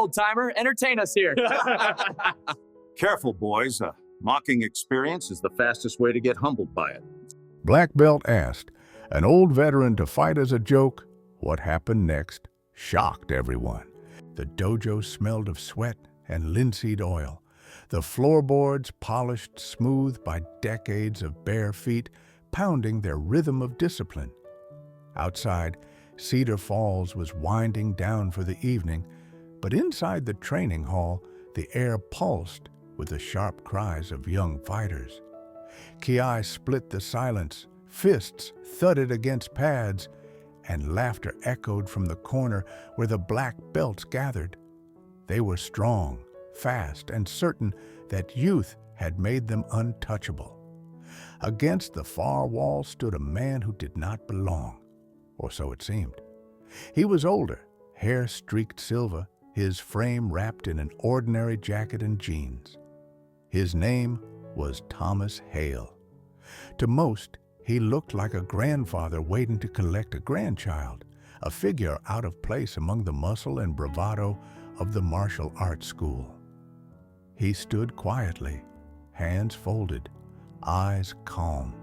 old-timer. Entertain us here. Careful, boys. A mocking experience is the fastest way to get humbled by it. Black Belt asked, an old veteran to fight as a joke. What happened next shocked everyone. The dojo smelled of sweat and linseed oil. The floorboards polished smooth by decades of bare feet, pounding their rhythm of discipline. Outside, Cedar Falls was winding down for the evening, but inside the training hall, the air pulsed with the sharp cries of young fighters. Ki split the silence, fists thudded against pads, and laughter echoed from the corner where the black belts gathered. They were strong, fast, and certain that youth had made them untouchable. Against the far wall stood a man who did not belong, or so it seemed. He was older, hair streaked silver, his frame wrapped in an ordinary jacket and jeans. His name was Thomas Hale. To most, he looked like a grandfather waiting to collect a grandchild, a figure out of place among the muscle and bravado of the martial arts school. He stood quietly, hands folded, eyes calm.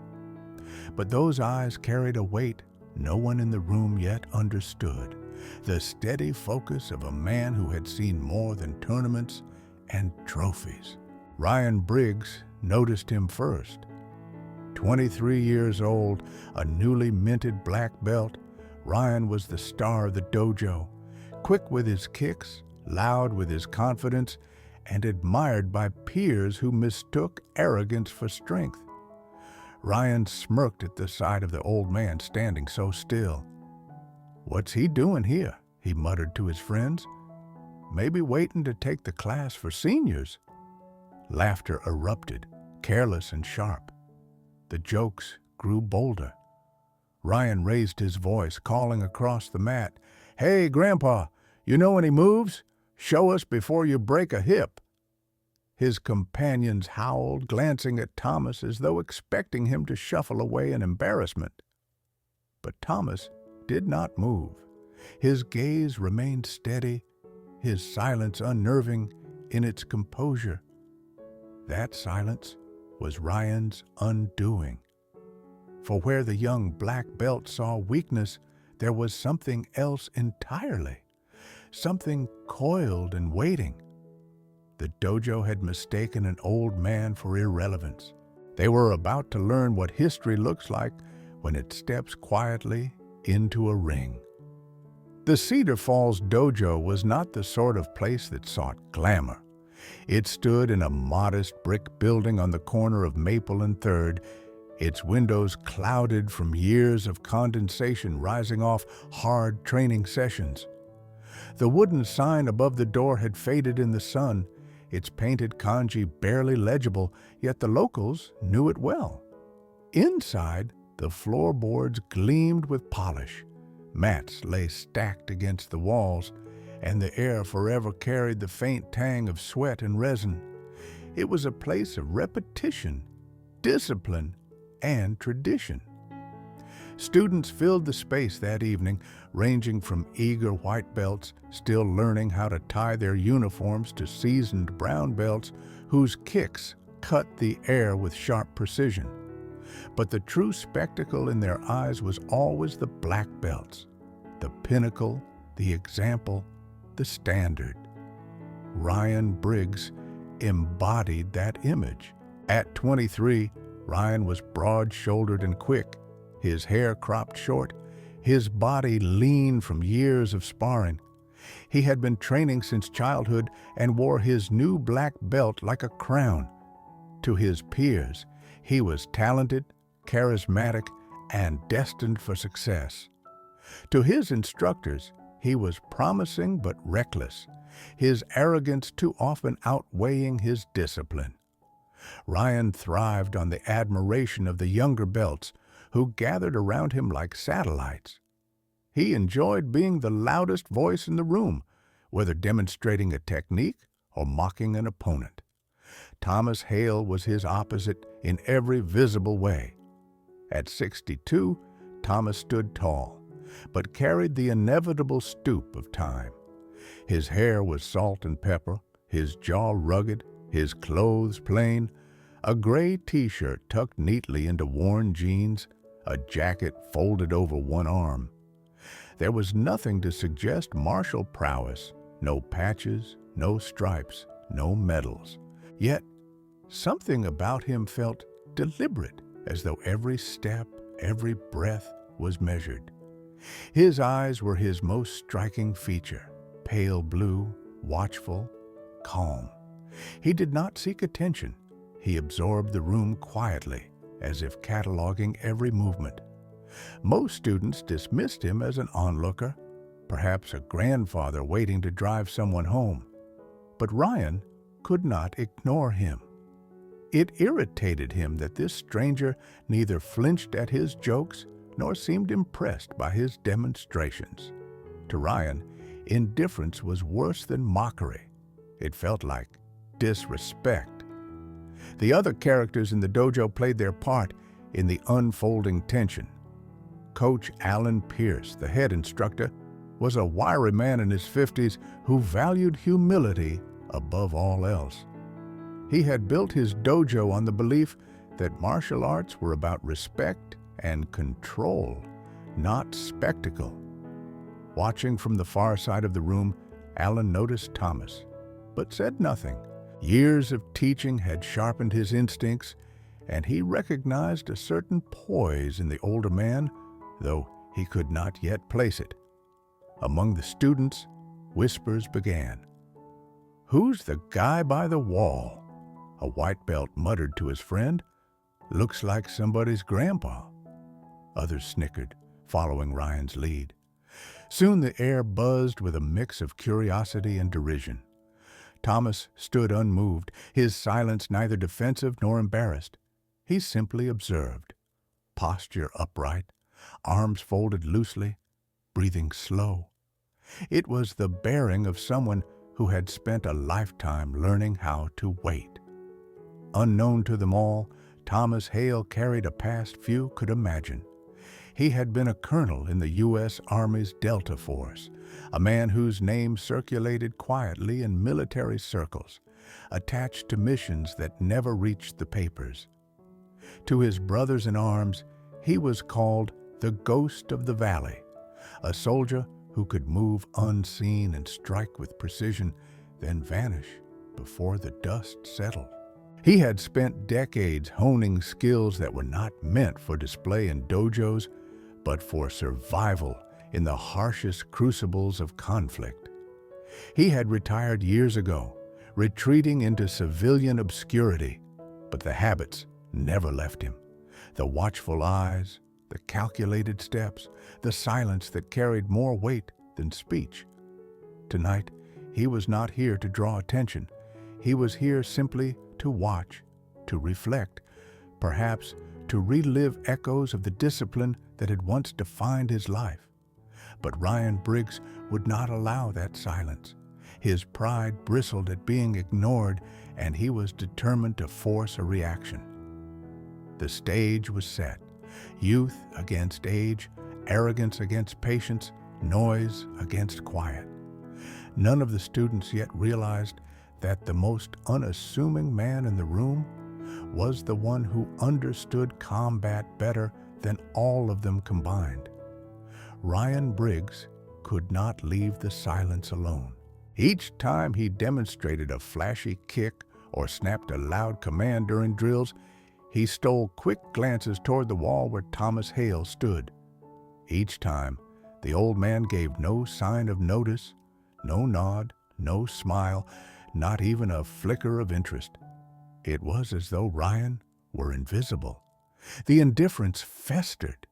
But those eyes carried a weight no one in the room yet understood, the steady focus of a man who had seen more than tournaments and trophies. Ryan Briggs noticed him first. 23 years old, a newly minted black belt, Ryan was the star of the dojo, quick with his kicks, loud with his confidence, and admired by peers who mistook arrogance for strength. Ryan smirked at the sight of the old man standing so still. "What's he doing here?" he muttered to his friends. "Maybe waiting to take the class for seniors." Laughter erupted, careless and sharp. The jokes grew bolder. Ryan raised his voice, calling across the mat, "Hey, Grandpa, you know any moves? Show us before you break a hip." His companions howled, glancing at Thomas as though expecting him to shuffle away in embarrassment. But Thomas did not move. His gaze remained steady, his silence unnerving in its composure. That silence was Ryan's undoing. For where the young black belt saw weakness, there was something else entirely, something coiled and waiting. The dojo had mistaken an old man for irrelevance. They were about to learn what history looks like when it steps quietly into a ring. The Cedar Falls dojo was not the sort of place that sought glamour. It stood in a modest brick building on the corner of Maple and 3rd, its windows clouded from years of condensation rising off hard training sessions. The wooden sign above the door had faded in the sun, its painted kanji barely legible, yet the locals knew it well. Inside, the floorboards gleamed with polish. Mats lay stacked against the walls, and the air forever carried the faint tang of sweat and resin. It was a place of repetition, discipline, and tradition. Students filled the space that evening, ranging from eager white belts, still learning how to tie their uniforms, to seasoned brown belts whose kicks cut the air with sharp precision. But the true spectacle in their eyes was always the black belts, the pinnacle, the example, the standard. Ryan Briggs embodied that image. At 23, Ryan was broad-shouldered and quick, his hair cropped short, his body lean from years of sparring. He had been training since childhood and wore his new black belt like a crown. To his peers, he was talented, charismatic, and destined for success. To his instructors, he was promising but reckless, his arrogance too often outweighing his discipline. Ryan thrived on the admiration of the younger belts, who gathered around him like satellites. He enjoyed being the loudest voice in the room, whether demonstrating a technique or mocking an opponent. Thomas Hale was his opposite in every visible way. At 62, Thomas stood tall, but carried the inevitable stoop of time. His hair was salt and pepper, his jaw rugged, his clothes plain, a gray t-shirt tucked neatly into worn jeans, a jacket folded over one arm. There was nothing to suggest martial prowess, no patches, no stripes, no medals. Yet, something about him felt deliberate, as though every step, every breath was measured. His eyes were his most striking feature, pale blue, watchful, calm. He did not seek attention. He absorbed the room quietly, as if cataloging every movement. Most students dismissed him as an onlooker, perhaps a grandfather waiting to drive someone home. But Ryan could not ignore him. It irritated him that this stranger neither flinched at his jokes nor seemed impressed by his demonstrations. To Ryan, indifference was worse than mockery. It felt like disrespect. The other characters in the dojo played their part in the unfolding tension. Coach Alan Pierce, the head instructor, was a wiry man in his 50s who valued humility above all else. He had built his dojo on the belief that martial arts were about respect and control, not spectacle. Watching from the far side of the room, Alan noticed Thomas, but said nothing. Years of teaching had sharpened his instincts, and he recognized a certain poise in the older man, though he could not yet place it. Among the students, whispers began. "Who's the guy by the wall?" A white belt muttered to his friend. "Looks like somebody's grandpa." Others snickered, following Ryan's lead. Soon the air buzzed with a mix of curiosity and derision. Thomas stood unmoved, his silence neither defensive nor embarrassed. He simply observed, posture upright, arms folded loosely, breathing slow. It was the bearing of someone who had spent a lifetime learning how to wait. Unknown to them all, Thomas Hale carried a past few could imagine. He had been a colonel in the U.S. Army's Delta Force, a man whose name circulated quietly in military circles, attached to missions that never reached the papers. To his brothers in arms, he was called the Ghost of the Valley, a soldier who could move unseen and strike with precision, then vanish before the dust settled. He had spent decades honing skills that were not meant for display in dojos, but for survival in the harshest crucibles of conflict. He had retired years ago, retreating into civilian obscurity, but the habits never left him. The watchful eyes, the calculated steps, the silence that carried more weight than speech. Tonight, he was not here to draw attention. He was here simply to watch, to reflect, perhaps to relive echoes of the discipline that had once defined his life. But Ryan Briggs would not allow that silence. His pride bristled at being ignored, and he was determined to force a reaction. The stage was set. Youth against age, arrogance against patience, noise against quiet. None of the students yet realized that the most unassuming man in the room was the one who understood combat better than all of them combined. Ryan Briggs could not leave the silence alone. Each time he demonstrated a flashy kick or snapped a loud command during drills, he stole quick glances toward the wall where Thomas Hale stood. Each time, the old man gave no sign of notice, no nod, no smile, not even a flicker of interest. It was as though Ryan were invisible. The indifference festered.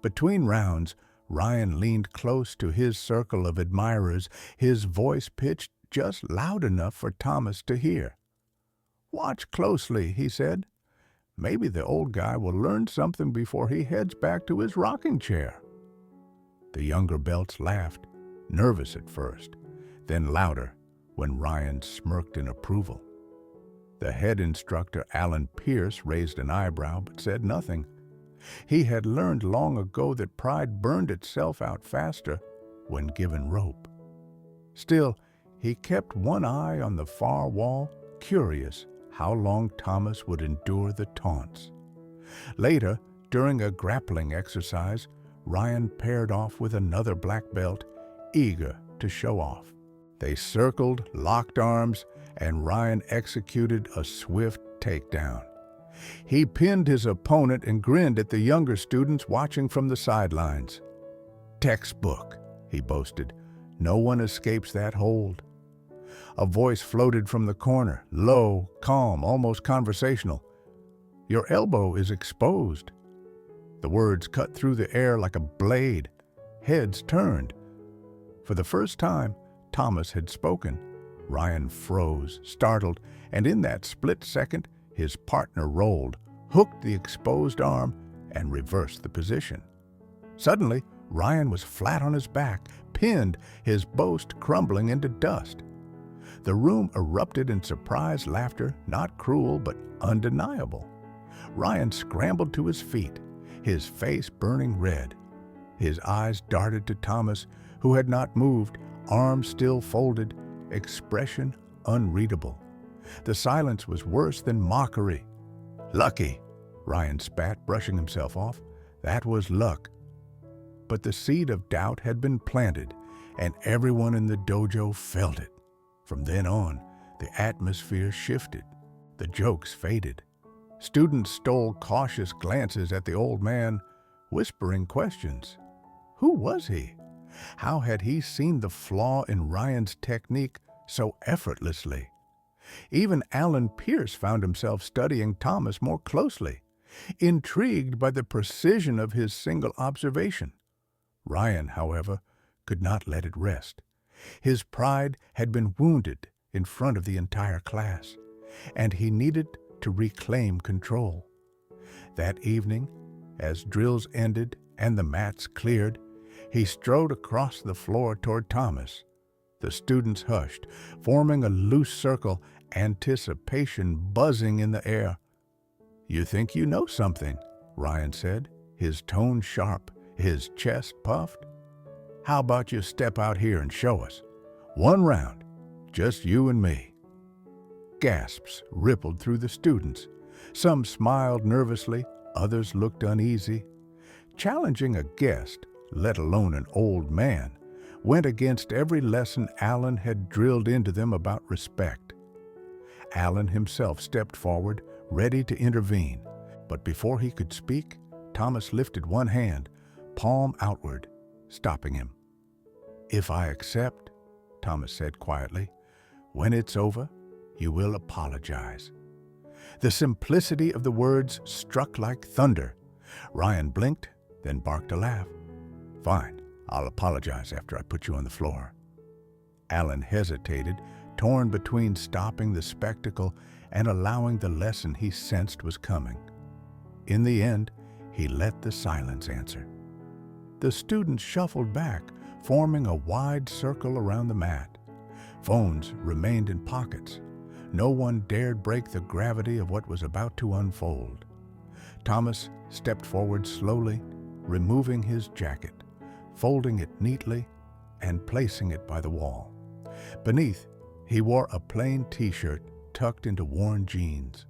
Between rounds, Ryan leaned close to his circle of admirers, his voice pitched just loud enough for Thomas to hear. "Watch closely," he said. "Maybe the old guy will learn something before he heads back to his rocking chair." The younger belts laughed, nervous at first, then louder when Ryan smirked in approval. The head instructor, Alan Pierce, raised an eyebrow but said nothing. He had learned long ago that pride burned itself out faster when given rope. Still, he kept one eye on the far wall, curious how long Thomas would endure the taunts. Later, during a grappling exercise, Ryan paired off with another black belt, eager to show off. They circled, locked arms, and Ryan executed a swift takedown. He pinned his opponent and grinned at the younger students watching from the sidelines. "Textbook," he boasted. "No one escapes that hold." A voice floated from the corner, low, calm, almost conversational. "Your elbow is exposed." The words cut through the air like a blade. Heads turned. For the first time, Thomas had spoken. Ryan froze, startled, and in that split second, his partner rolled, hooked the exposed arm, and reversed the position. Suddenly, Ryan was flat on his back, pinned, his boast crumbling into dust. The room erupted in surprised laughter, not cruel but undeniable. Ryan scrambled to his feet, his face burning red. His eyes darted to Thomas, who had not moved, arms still folded, expression unreadable. The silence was worse than mockery. "Lucky," Ryan spat, brushing himself off. "That was luck." But the seed of doubt had been planted, and everyone in the dojo felt it. From then on, the atmosphere shifted. The jokes faded. Students stole cautious glances at the old man, whispering questions. Who was he? How had he seen the flaw in Ryan's technique so effortlessly? Even Alan Pierce found himself studying Thomas more closely, intrigued by the precision of his single observation. Ryan, however, could not let it rest. His pride had been wounded in front of the entire class, and he needed to reclaim control. That evening, as drills ended and the mats cleared, he strode across the floor toward Thomas. The students hushed, forming a loose circle, anticipation buzzing in the air. "You think you know something," Ryan said, his tone sharp, his chest puffed. "How about you step out here and show us? One round, just you and me." Gasps rippled through the students. Some smiled nervously, others looked uneasy. Challenging a guest, let alone an old man, went against every lesson Alan had drilled into them about respect. Alan himself stepped forward, ready to intervene, but before he could speak, Thomas lifted one hand, palm outward, stopping him. "If I accept," Thomas said quietly, "when it's over, you will apologize." The simplicity of the words struck like thunder. Ryan blinked, then barked a laugh. "Fine, I'll apologize after I put you on the floor." Alan hesitated, torn between stopping the spectacle and allowing the lesson he sensed was coming. In the end, he let the silence answer. The students shuffled back, forming a wide circle around the mat. Phones remained in pockets. No one dared break the gravity of what was about to unfold. Thomas stepped forward slowly, removing his jacket, folding it neatly, and placing it by the wall. Beneath, he wore a plain t-shirt tucked into worn jeans.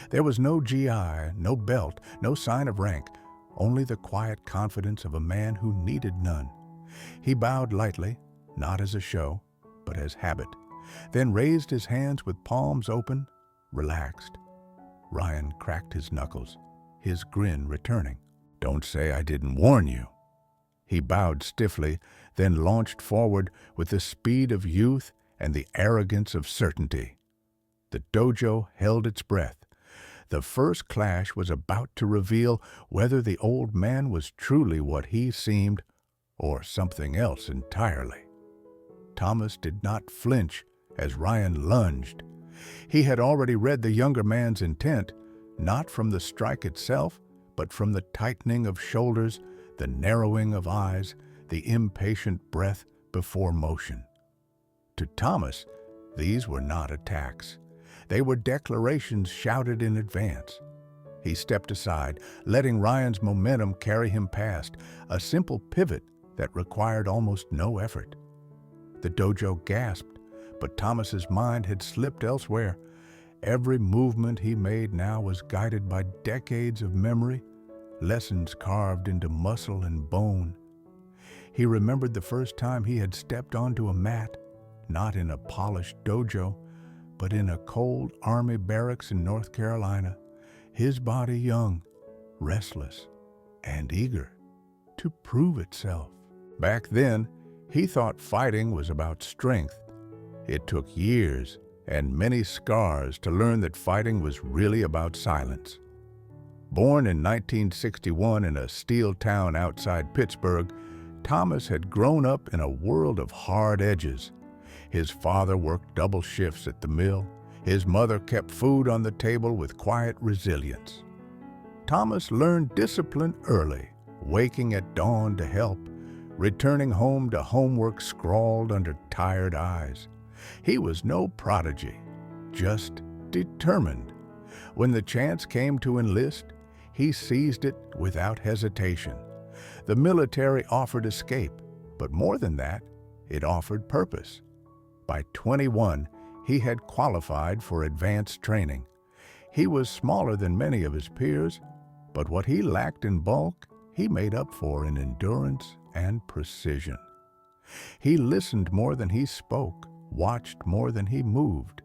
There was no GI, no belt, no sign of rank, only the quiet confidence of a man who needed none. He bowed lightly, not as a show, but as habit, then raised his hands with palms open, relaxed. Ryan cracked his knuckles, his grin returning. "Don't say I didn't warn you." He bowed stiffly, then launched forward with the speed of youth and the arrogance of certainty. The dojo held its breath. The first clash was about to reveal whether the old man was truly what he seemed or something else entirely. Thomas did not flinch as Ryan lunged. He had already read the younger man's intent, not from the strike itself, but from the tightening of shoulders, the narrowing of eyes, the impatient breath before motion. To Thomas, these were not attacks. They were declarations shouted in advance. He stepped aside, letting Ryan's momentum carry him past, a simple pivot that required almost no effort. The dojo gasped, but Thomas's mind had slipped elsewhere. Every movement he made now was guided by decades of memory, lessons carved into muscle and bone. He remembered the first time he had stepped onto a mat, not in a polished dojo, but in a cold army barracks in North Carolina, his body young, restless, and eager to prove itself. Back then, he thought fighting was about strength. It took years and many scars to learn that fighting was really about silence. Born in 1961 in a steel town outside Pittsburgh, Thomas had grown up in a world of hard edges. His father worked double shifts at the mill. His mother kept food on the table with quiet resilience. Thomas learned discipline early, waking at dawn to help, returning home to homework scrawled under tired eyes. He was no prodigy, just determined. When the chance came to enlist, he seized it without hesitation. The military offered escape, but more than that, it offered purpose. By 21, he had qualified for advanced training. He was smaller than many of his peers, but what he lacked in bulk, he made up for in endurance and precision. He listened more than he spoke, watched more than he moved.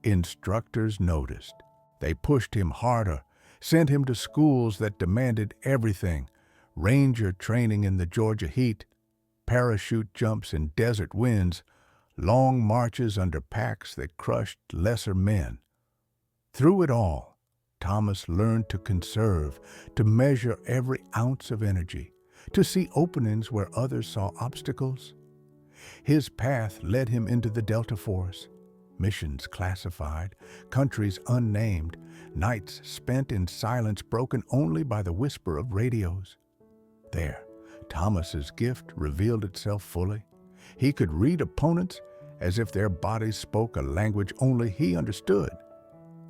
Instructors noticed. They pushed him harder, sent him to schools that demanded everything: ranger training in the Georgia heat, parachute jumps in desert winds, long marches under packs that crushed lesser men. Through it all, Thomas learned to conserve, to measure every ounce of energy, to see openings where others saw obstacles. His path led him into the Delta Force, missions classified, countries unnamed, nights spent in silence broken only by the whisper of radios. There, Thomas's gift revealed itself fully. He could read opponents as if their bodies spoke a language only he understood.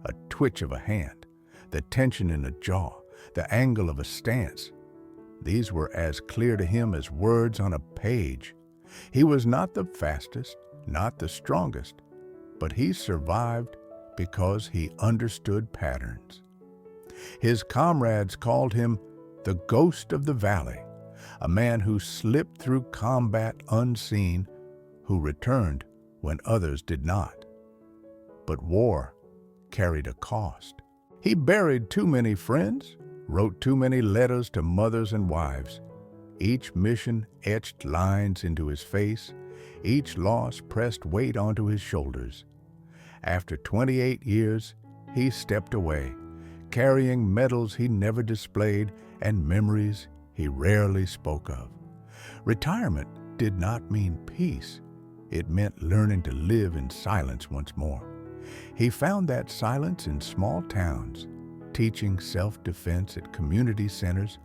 A twitch of a hand, the tension in a jaw, the angle of a stance. These were as clear to him as words on a page. He was not the fastest, not the strongest, but he survived because he understood patterns. His comrades called him the Ghost of the Valley, a man who slipped through combat unseen, who returned when others did not. But war carried a cost. He buried too many friends, wrote too many letters to mothers and wives. Each mission etched lines into his face. Each loss pressed weight onto his shoulders. After 28 years, he stepped away, carrying medals he never displayed and memories he rarely spoke of. Retirement did not mean peace. It meant learning to live in silence once more. He found that silence in small towns, teaching self-defense at community centers,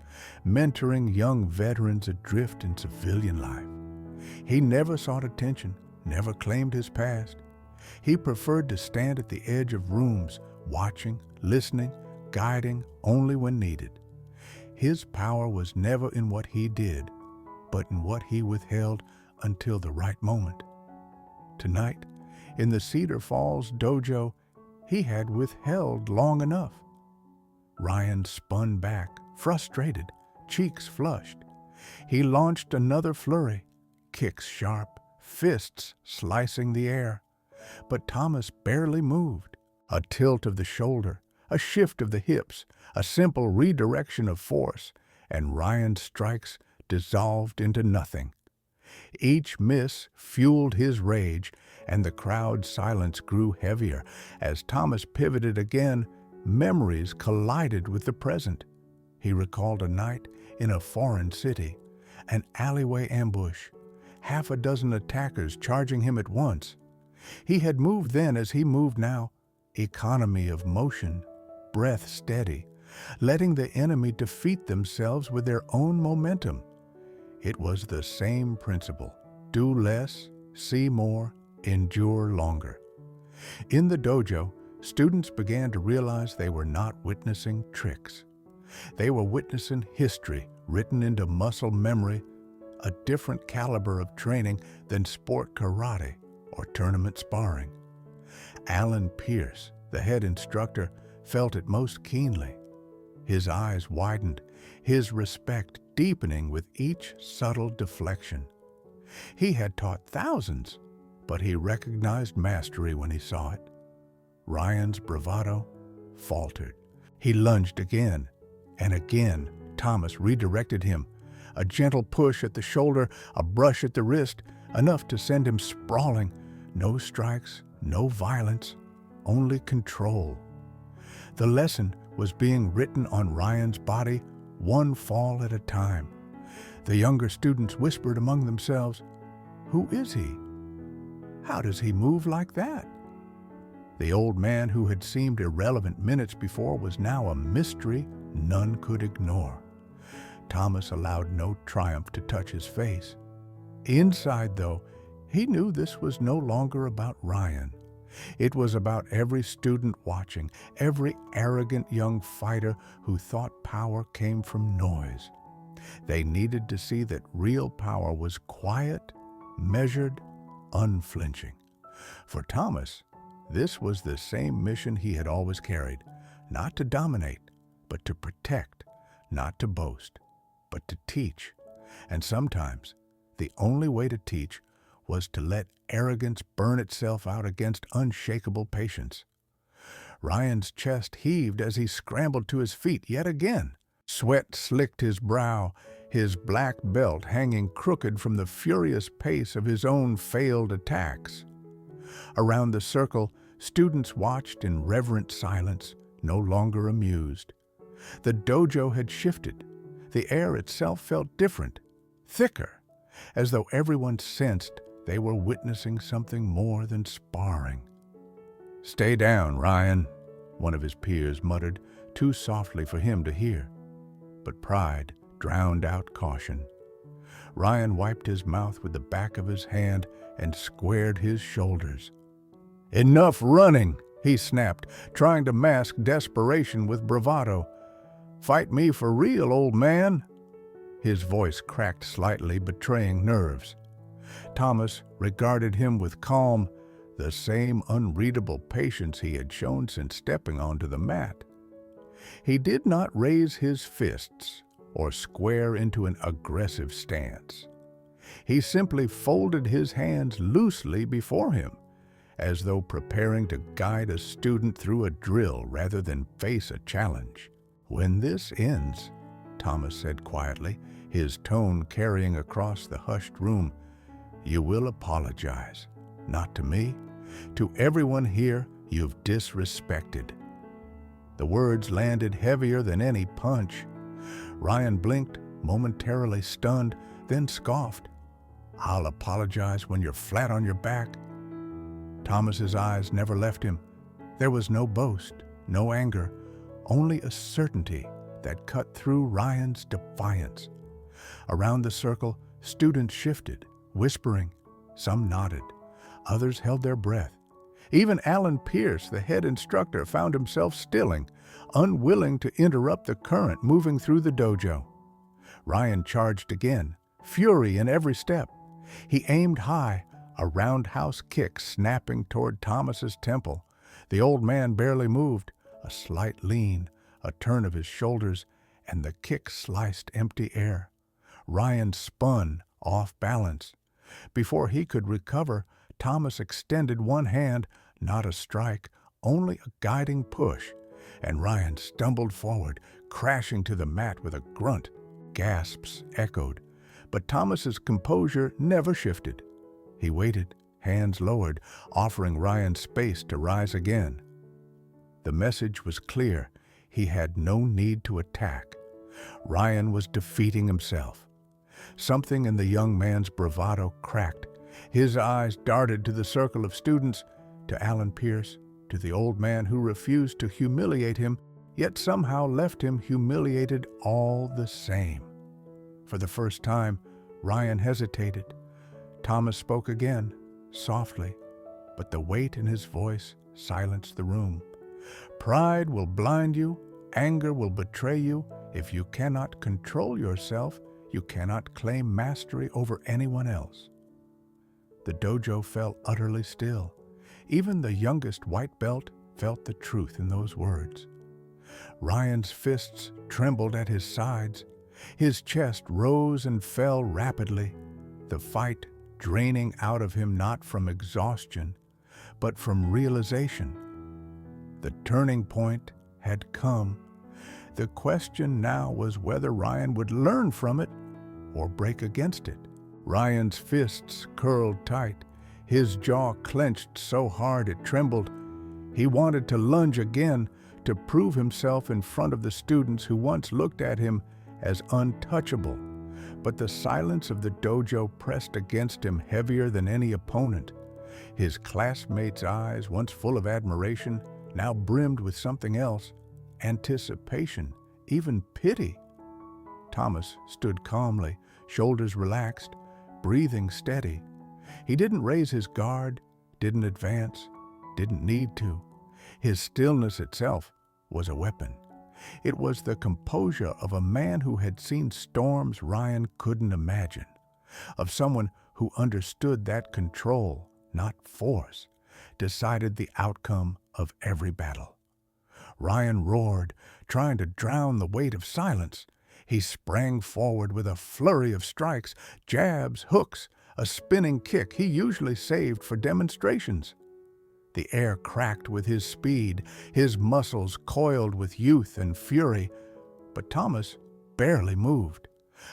mentoring young veterans adrift in civilian life. He never sought attention, never claimed his past. He preferred to stand at the edge of rooms, watching, listening, guiding only when needed. His power was never in what he did, but in what he withheld until the right moment. Tonight, in the Cedar Falls dojo, he had withheld long enough. Ryan spun back, frustrated, cheeks flushed. He launched another flurry, kicks sharp, fists slicing the air. But Thomas barely moved. A tilt of the shoulder, a shift of the hips, a simple redirection of force, and Ryan's strikes dissolved into nothing. Each miss fueled his rage, and the crowd's silence grew heavier. As Thomas pivoted again, memories collided with the present. He recalled a night in a foreign city, an alleyway ambush, half a dozen attackers charging him at once. He had moved then as he moved now, economy of motion, breath steady, letting the enemy defeat themselves with their own momentum. It was the same principle: do less, see more, endure longer. In the dojo, students began to realize they were not witnessing tricks. They were witnessing history written into muscle memory, a different caliber of training than sport karate or tournament sparring. Alan Pierce, the head instructor, felt it most keenly. His eyes widened, his respect deepening with each subtle deflection. He had taught thousands, but he recognized mastery when he saw it. Ryan's bravado faltered. He lunged again, and again Thomas redirected him. A gentle push at the shoulder, a brush at the wrist, enough to send him sprawling. No strikes, no violence, only control. The lesson was being written on Ryan's body, one fall at a time. The younger students whispered among themselves, "Who is he? How does he move like that?" The old man who had seemed irrelevant minutes before was now a mystery none could ignore. Thomas allowed no triumph to touch his face. Inside, though, he knew this was no longer about Ryan. It was about every student watching, every arrogant young fighter who thought power came from noise. They needed to see that real power was quiet, measured, unflinching. For Thomas, this was the same mission he had always carried, not to dominate, but to protect, not to boast, but to teach. And sometimes, the only way to teach was to let arrogance burn itself out against unshakable patience. Ryan's chest heaved as he scrambled to his feet yet again. Sweat slicked his brow, his black belt hanging crooked from the furious pace of his own failed attacks. Around the circle, students watched in reverent silence, no longer amused. The dojo had shifted. The air itself felt different, thicker, as though everyone sensed they were witnessing something more than sparring. "Stay down, Ryan," one of his peers muttered, too softly for him to hear. But pride drowned out caution. Ryan wiped his mouth with the back of his hand and squared his shoulders. "Enough running," he snapped, trying to mask desperation with bravado. "Fight me for real, old man." His voice cracked slightly, betraying nerves. Thomas regarded him with calm, the same unreadable patience he had shown since stepping onto the mat. He did not raise his fists or square into an aggressive stance. He simply folded his hands loosely before him, as though preparing to guide a student through a drill rather than face a challenge. "When this ends," Thomas said quietly, his tone carrying across the hushed room, "you will apologize. Not to me, to everyone here you've disrespected." The words landed heavier than any punch. Ryan blinked, momentarily stunned, then scoffed. "I'll apologize when you're flat on your back." Thomas's eyes never left him. There was no boast, no anger, only a certainty that cut through Ryan's defiance. Around the circle, students shifted, whispering. Some nodded. Others held their breath. Even Alan Pierce, the head instructor, found himself stilling, unwilling to interrupt the current moving through the dojo. Ryan charged again, fury in every step. He aimed high, a roundhouse kick snapping toward Thomas's temple. The old man barely moved, a slight lean, a turn of his shoulders, and the kick sliced empty air. Ryan spun, off balance. Before he could recover, Thomas extended one hand, not a strike, only a guiding push, and Ryan stumbled forward, crashing to the mat with a grunt. Gasps echoed, but Thomas's composure never shifted. He waited, hands lowered, offering Ryan space to rise again. The message was clear. He had no need to attack. Ryan was defeating himself. Something in the young man's bravado cracked. His eyes darted to the circle of students, to Alan Pierce, to the old man who refused to humiliate him, yet somehow left him humiliated all the same. For the first time, Ryan hesitated. Thomas spoke again, softly, but the weight in his voice silenced the room. "Pride will blind you, anger will betray you. If you cannot control yourself, You cannot claim mastery over anyone else. The dojo fell utterly still. Even the youngest white belt felt the truth in those words. Ryan's fists trembled at his sides. His chest rose and fell rapidly, the fight draining out of him not from exhaustion, but from realization. The turning point had come. The question now was whether Ryan would learn from it or break against it. Ryan's fists curled tight, his jaw clenched so hard it trembled. He wanted to lunge again, to prove himself in front of the students who once looked at him as untouchable. But the silence of the dojo pressed against him heavier than any opponent. His classmates' eyes, once full of admiration, now brimmed with something else, anticipation, even pity. Thomas stood calmly, shoulders relaxed, breathing steady. He didn't raise his guard, didn't advance, didn't need to. His stillness itself was a weapon. It was the composure of a man who had seen storms Ryan couldn't imagine, of someone who understood that control, not force, decided the outcome of every battle. Ryan roared, trying to drown the weight of silence. He sprang forward with a flurry of strikes, jabs, hooks, a spinning kick he usually saved for demonstrations. The air cracked with his speed, his muscles coiled with youth and fury, but Thomas barely moved.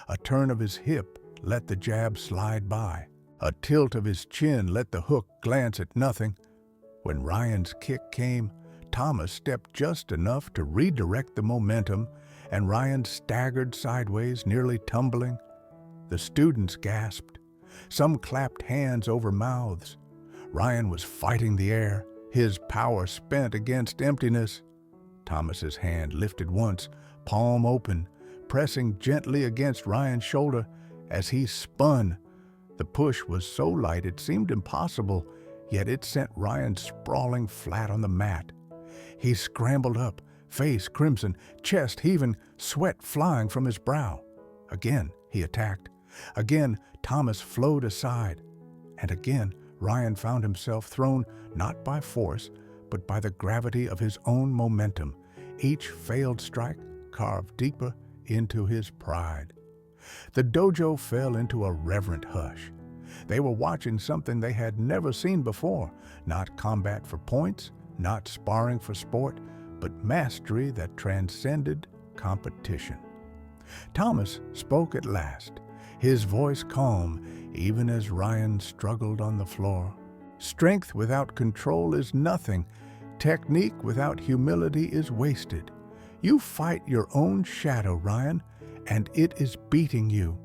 A turn of his hip let the jab slide by. A tilt of his chin let the hook glance at nothing. When Ryan's kick came, Thomas stepped just enough to redirect the momentum, and Ryan staggered sideways, nearly tumbling. The students gasped. Some clapped hands over mouths. Ryan was fighting the air, his power spent against emptiness. Thomas's hand lifted once, palm open, pressing gently against Ryan's shoulder as he spun. The push was so light it seemed impossible, yet it sent Ryan sprawling flat on the mat. He scrambled up, face crimson, chest heaving, sweat flying from his brow. Again he attacked. Again Thomas flowed aside. And again Ryan found himself thrown not by force, but by the gravity of his own momentum. Each failed strike carved deeper into his pride. The dojo fell into a reverent hush. They were watching something they had never seen before, not combat for points, not sparring for sport, but mastery that transcended competition. Thomas spoke at last, his voice calm, even as Ryan struggled on the floor. Strength without control is nothing. Technique without humility is wasted. You fight your own shadow, Ryan, and it is beating you.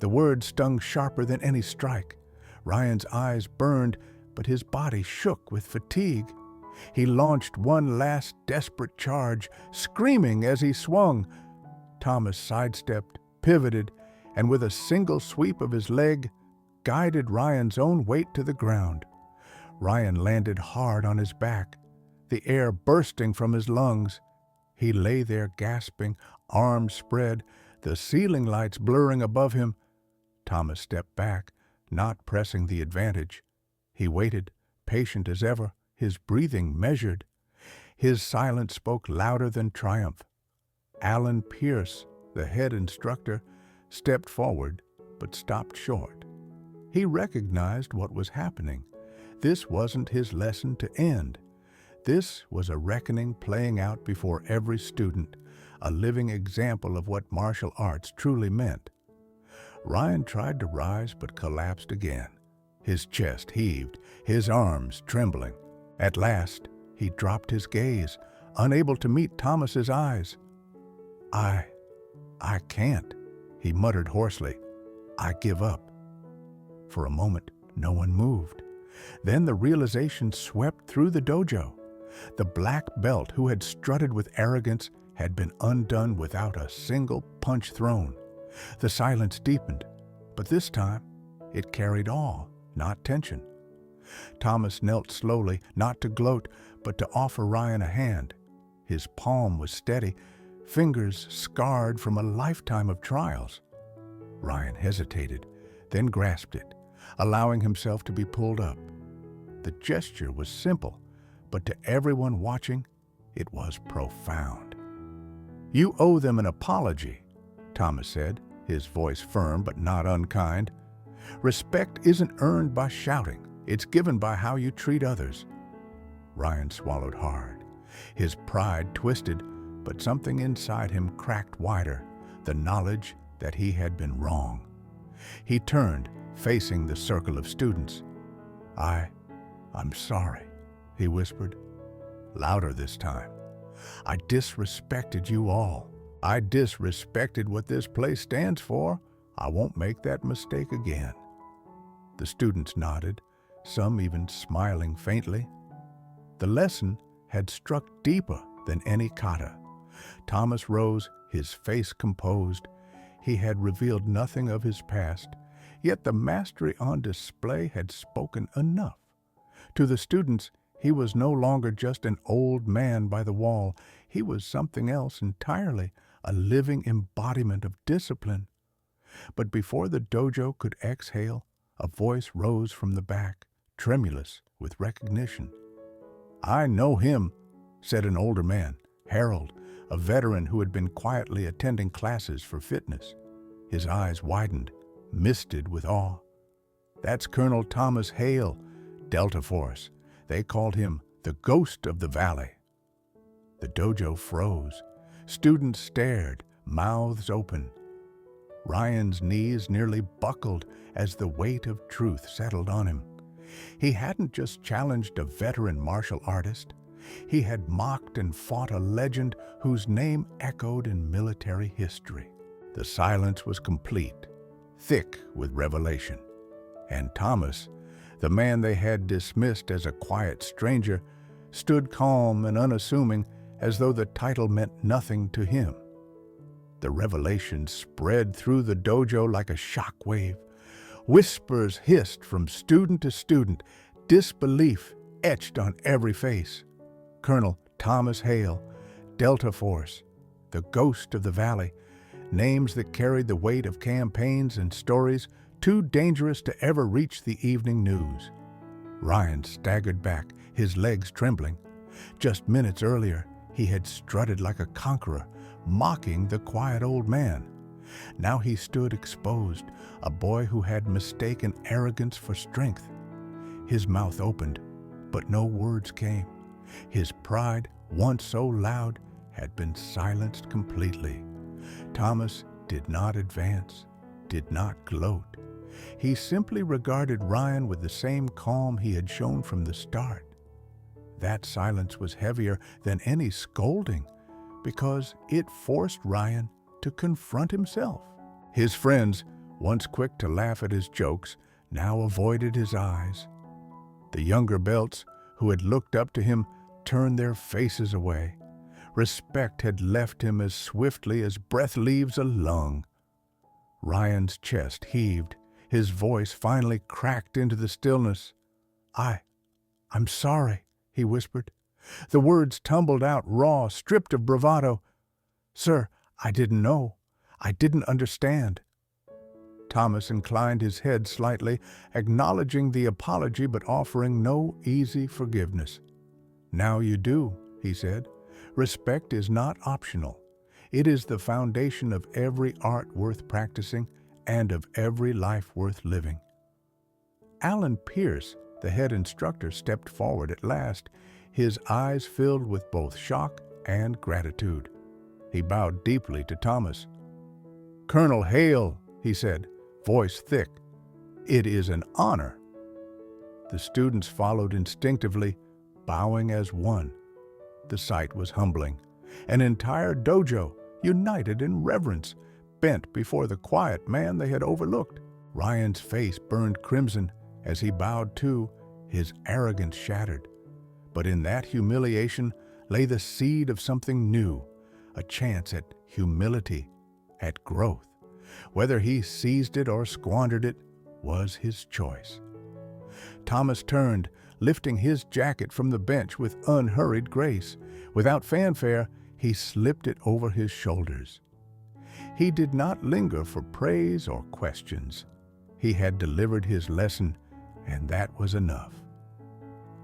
The words stung sharper than any strike. Ryan's eyes burned, but his body shook with fatigue. He launched one last desperate charge, screaming as he swung. Thomas sidestepped, pivoted, and with a single sweep of his leg, guided Ryan's own weight to the ground. Ryan landed hard on his back, the air bursting from his lungs. He lay there gasping, arms spread, the ceiling lights blurring above him. Thomas stepped back, not pressing the advantage. He waited, patient as ever, his breathing measured. His silence spoke louder than triumph. Alan Pierce, the head instructor, stepped forward but stopped short. He recognized what was happening. This wasn't his lesson to end. This was a reckoning playing out before every student, a living example of what martial arts truly meant. Ryan tried to rise but collapsed again. His chest heaved, his arms trembling. At last, he dropped his gaze, unable to meet Thomas's eyes. I can't," he muttered hoarsely. "I give up." For a moment, no one moved. Then the realization swept through the dojo. The black belt who had strutted with arrogance had been undone without a single punch thrown. The silence deepened, but this time it carried awe, not tension. Thomas knelt slowly, not to gloat, but to offer Ryan a hand. His palm was steady, fingers scarred from a lifetime of trials. Ryan hesitated, then grasped it, allowing himself to be pulled up. The gesture was simple, but to everyone watching, it was profound. "You owe them an apology," Thomas said, his voice firm but not unkind. "Respect isn't earned by shouting. It's given by how you treat others." Ryan swallowed hard. His pride twisted, but something inside him cracked wider, the knowledge that he had been wrong. He turned, facing the circle of students. I'm sorry," he whispered, louder this time. "I disrespected you all. I disrespected what this place stands for. I won't make that mistake again." The students nodded, some even smiling faintly. The lesson had struck deeper than any kata. Thomas rose, his face composed. He had revealed nothing of his past, yet the mastery on display had spoken enough. To the students, he was no longer just an old man by the wall. He was something else entirely, a living embodiment of discipline. But before the dojo could exhale, a voice rose from the back, tremulous with recognition. "I know him," said an older man, Harold, a veteran who had been quietly attending classes for fitness. His eyes widened, misted with awe. "That's Colonel Thomas Hale, Delta Force. They called him the Ghost of the Valley." The dojo froze. Students stared, mouths open. Ryan's knees nearly buckled as the weight of truth settled on him. He hadn't just challenged a veteran martial artist. He had mocked and fought a legend whose name echoed in military history. The silence was complete, thick with revelation. And Thomas, the man they had dismissed as a quiet stranger, stood calm and unassuming, as though the title meant nothing to him. The revelation spread through the dojo like a shock wave. Whispers hissed from student to student, disbelief etched on every face. Colonel Thomas Hale, Delta Force, the Ghost of the Valley, names that carried the weight of campaigns and stories too dangerous to ever reach the evening news. Ryan staggered back, his legs trembling. Just minutes earlier, he had strutted like a conqueror, mocking the quiet old man. Now he stood exposed, a boy who had mistaken arrogance for strength. His mouth opened, but no words came. His pride, once so loud, had been silenced completely. Thomas did not advance, did not gloat. He simply regarded Ryan with the same calm he had shown from the start. That silence was heavier than any scolding, because it forced Ryan to confront himself. His friends, once quick to laugh at his jokes, now avoided his eyes. The younger belts, who had looked up to him, turned their faces away. Respect had left him as swiftly as breath leaves a lung. Ryan's chest heaved. His voice finally cracked into the stillness. I'm sorry," he whispered. The words tumbled out raw, stripped of bravado. "Sir, I didn't know. I didn't understand." Thomas inclined his head slightly, acknowledging the apology but offering no easy forgiveness. "Now you do," he said. "Respect is not optional. It is the foundation of every art worth practicing and of every life worth living." Alan Pierce, the head instructor, stepped forward at last, his eyes filled with both shock and gratitude. He bowed deeply to Thomas. "Colonel Hale," he said, voice thick, "it is an honor." The students followed instinctively, bowing as one. The sight was humbling. An entire dojo, united in reverence, bent before the quiet man they had overlooked. Ryan's face burned crimson as he bowed too, his arrogance shattered. But in that humiliation lay the seed of something new, a chance at humility, at growth. Whether he seized it or squandered it was his choice. Thomas turned, lifting his jacket from the bench with unhurried grace. Without fanfare, he slipped it over his shoulders. He did not linger for praise or questions. He had delivered his lesson, and that was enough.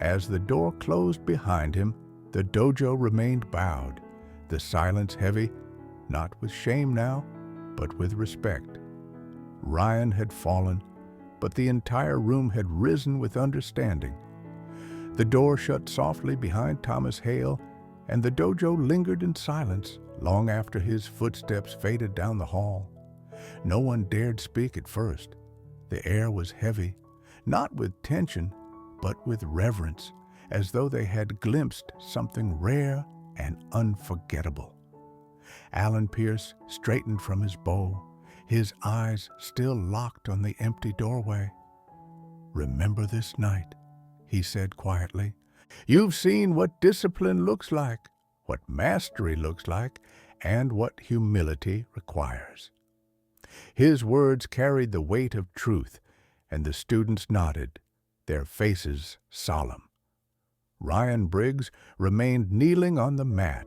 As the door closed behind him, the dojo remained bowed, the silence heavy, not with shame now, but with respect. Ryan had fallen, but the entire room had risen with understanding. The door shut softly behind Thomas Hale, and the dojo lingered in silence long after his footsteps faded down the hall. No one dared speak at first. The air was heavy, not with tension, but with reverence, as though they had glimpsed something rare and unforgettable. Alan Pierce straightened from his bow, his eyes still locked on the empty doorway. "Remember this night," he said quietly. "You've seen what discipline looks like, what mastery looks like, and what humility requires." His words carried the weight of truth, and the students nodded, their faces solemn. Ryan Briggs remained kneeling on the mat,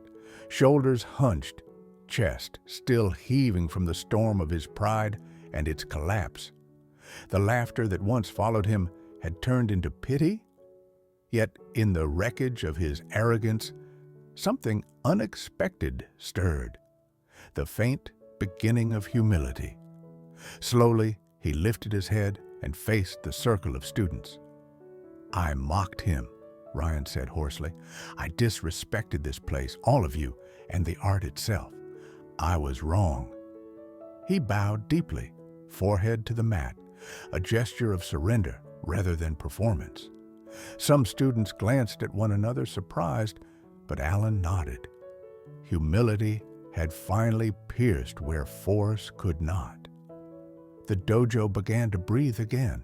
shoulders hunched, chest still heaving from the storm of his pride and its collapse. The laughter that once followed him had turned into pity, yet in the wreckage of his arrogance, something unexpected stirred, the faint beginning of humility. Slowly, he lifted his head and faced the circle of students. "I mocked him," Ryan said hoarsely. "I disrespected this place, all of you, and the art itself. I was wrong." He bowed deeply, forehead to the mat, a gesture of surrender rather than performance. Some students glanced at one another surprised, but Alan nodded. Humility had finally pierced where force could not. The dojo began to breathe again.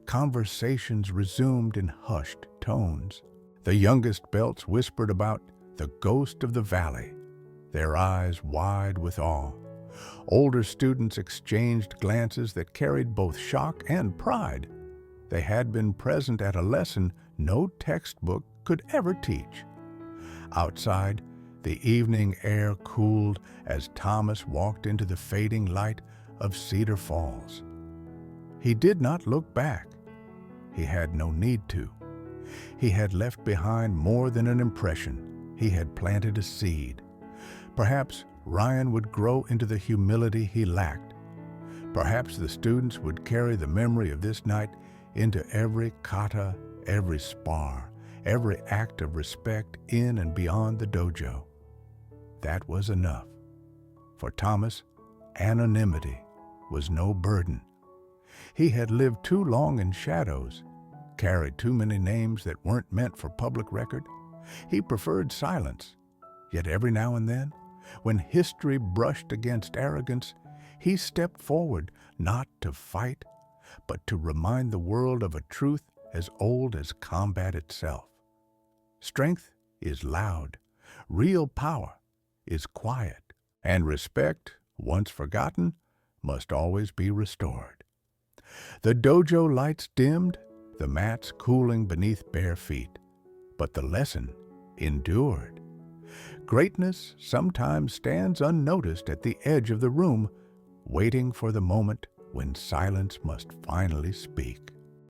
Conversations resumed in hushed tones. The youngest belts whispered about the ghost of the valley, their eyes wide with awe. Older students exchanged glances that carried both shock and pride. They had been present at a lesson no textbook could ever teach. Outside, the evening air cooled as Thomas walked into the fading light of Cedar Falls. He did not look back. He had no need to. He had left behind more than an impression. He had planted a seed. Perhaps Ryan would grow into the humility he lacked. Perhaps the students would carry the memory of this night into every kata, every spar, every act of respect in and beyond the dojo. That was enough. For Thomas, anonymity was no burden. He had lived too long in shadows, carried too many names that weren't meant for public record. He preferred silence. Yet every now and then, when history brushed against arrogance, he stepped forward not to fight, but to remind the world of a truth as old as combat itself. Strength is loud, real power is quiet, and respect, once forgotten, must always be restored. The dojo lights dimmed, the mats cooling beneath bare feet, but the lesson endured. Greatness sometimes stands unnoticed at the edge of the room, waiting for the moment when silence must finally speak.